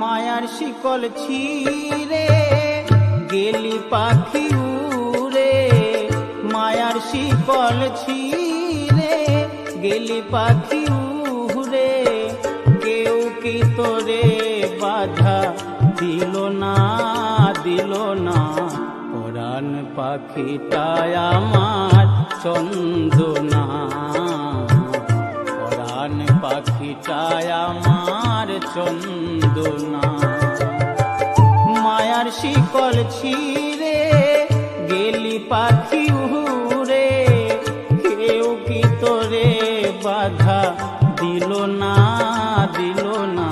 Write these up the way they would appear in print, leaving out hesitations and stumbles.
মায়ার শিকল ছিঁড়ে গেলি পাখি উড়ে, মায়ার শিকল ছিঁড়ে গেলি পাখি উড়ে, কেউ কি তোরে বাধা দিল না দিল না, পরাণ পাখিটায় আমার চন্দনা, পরাণ পাখিটায় আমার চন্দনা। মায়ার শিকল ছিঁড়ে গেলি পাখি উড়ে, কেউ কি তোরে বাধা দিল না দিল না,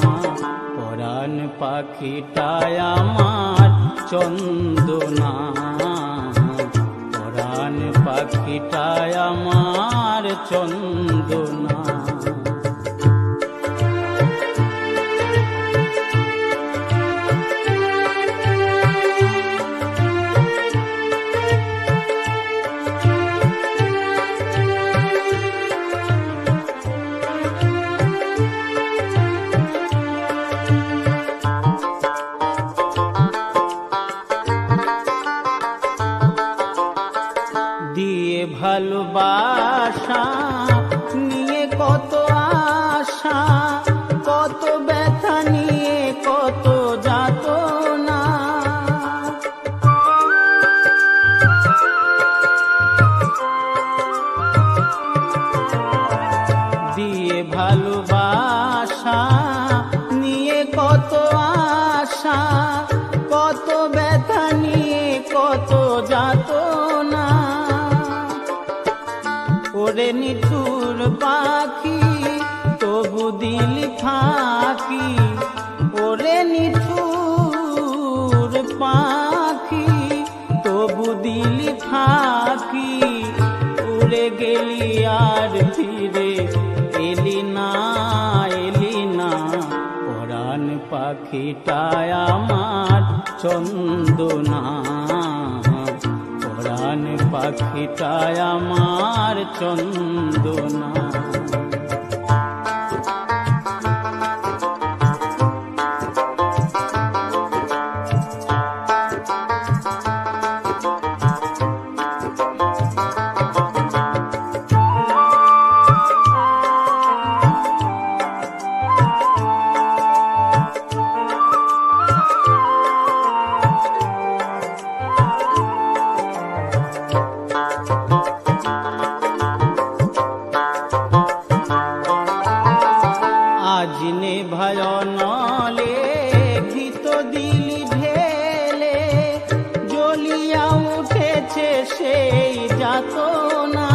পরাণ পাখিটায় আমার চন্দনা, পরাণ পাখিটায় আমার চন্দনা। দিয়ে ভালোবাসা নিয়ে কত আশা, কত ব্যথা নিয়ে কত যাতনা, দিয়ে ভালোবাসা নিয়ে কত আশা, কত ব্যথা নিয়ে কত যাতনা, ওরে নিঠুর পাখি তবু দিলি ফাঁকি, ওরে নিঠুর পাখি তবু দিলি ফাঁকি, উড়ে গেলি আর ফিরে এলি না এলি না, পরাণ পাখিটায় আমার চন্দনা, পরাণ পাখিটায় আমার চন্দনা। আজনে ভয়নলে ঘিত দিলি ঢেলে, জ্বলিয়া উঠেছে সেই যাতনা,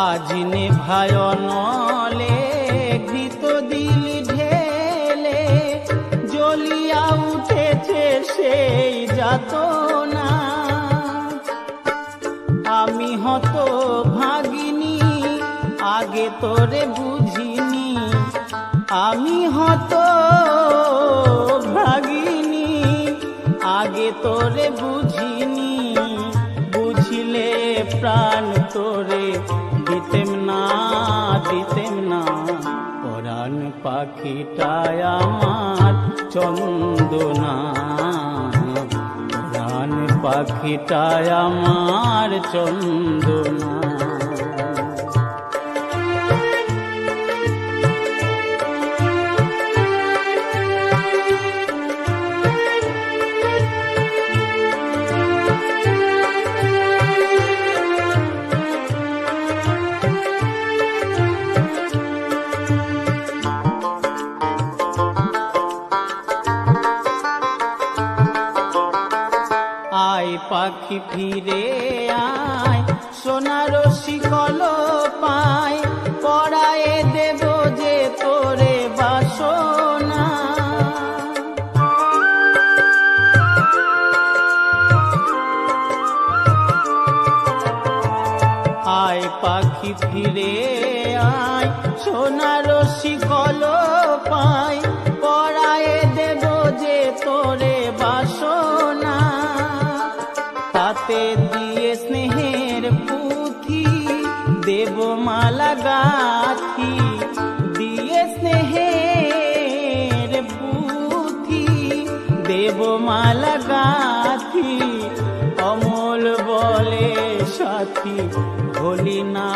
আজনে ভয়নলে ঘিত দিলি ঢেলে, জ্বলিয়া উঠেছে সেই যাতনা, আমি হত ভাগিনী আগে তোরে বুঝিনি, আমি হত ভাগিনী আগে তোরে বুঝিনি, বুঝিলে প্রাণ তোরে দিতেম না দিতেম না, পরাণ পাখিটায় আমার চন্দনা, পরাণ পাখিটায় আমার চন্দনা। আয় পাখি ফিরে আয়, সোনার শিকল পায়, পরায়ে দেব যে তোরে বাসনা, আয় পাখি ফিরে আয়, সোনার শিকল পায়, পরায়ে দেব যে তোরে বাসনা, তাতে দিয়ে স্নেহ বলে সাথী হলি না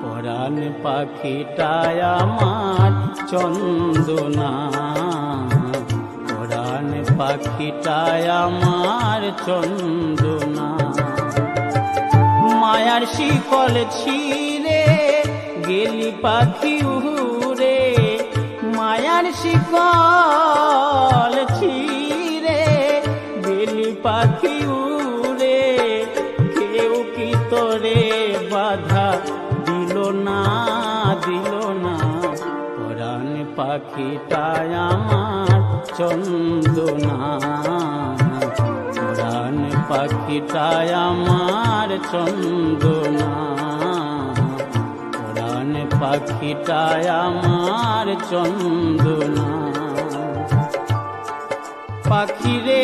পরাণ পাখিটায় আমার চন্দনা, পরাণ পাখিটায় আমার চন্দনা। মায়ার শিকল ছিঁড়ে গেলি পাখি উড়ে, মায়ার শিকল ছিঁড়ে গেলি পাখি উড়ে, কেউ কি তোরে বাধা দিল না পরাণ পাখিটায় আমার চন্দনা, পরাণ পাখিটায় আমার চন্দনা, পরাণ পাখিটায় আমার চন্দনা। পাখি রে